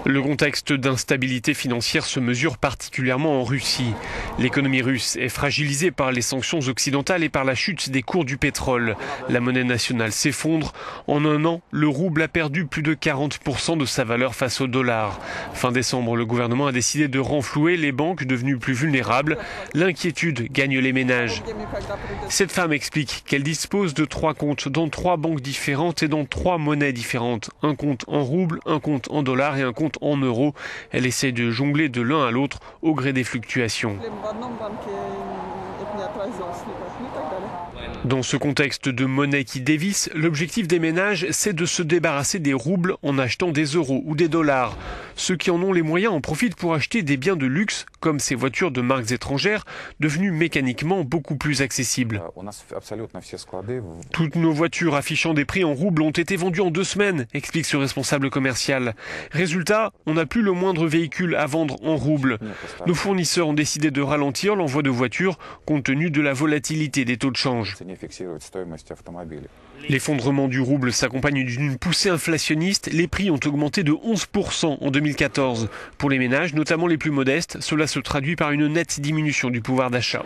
Le contexte d'instabilité financière se mesure particulièrement en Russie. L'économie russe est fragilisée par les sanctions occidentales et par la chute des cours du pétrole. La monnaie nationale s'effondre. En un an, le rouble a perdu plus de 40% de sa valeur face au dollar. Fin décembre, le gouvernement a décidé de renflouer les banques devenues plus vulnérables. L'inquiétude gagne les ménages. Cette femme explique qu'elle dispose de 3 comptes dans 3 banques différentes et dans 3 monnaies différentes. Un compte en rouble, un compte en dollars et un compte en euros. Elle essaie de jongler de l'un à l'autre au gré des fluctuations. Dans ce contexte de monnaie qui dévisse, l'objectif des ménages, c'est de se débarrasser des roubles en achetant des euros ou des dollars. Ceux qui en ont les moyens en profitent pour acheter des biens de luxe, comme ces voitures de marques étrangères, devenues mécaniquement beaucoup plus accessibles. Toutes nos voitures affichant des prix en roubles ont été vendues en 2 semaines, explique ce responsable commercial. Résultat, on n'a plus le moindre véhicule à vendre en roubles. Nos fournisseurs ont décidé de ralentir l'envoi de voitures compte tenu de la volatilité des taux de change. L'effondrement du rouble s'accompagne d'une poussée inflationniste. Les prix ont augmenté de 11% en 2014. Pour les ménages, notamment les plus modestes, cela se traduit par une nette diminution du pouvoir d'achat.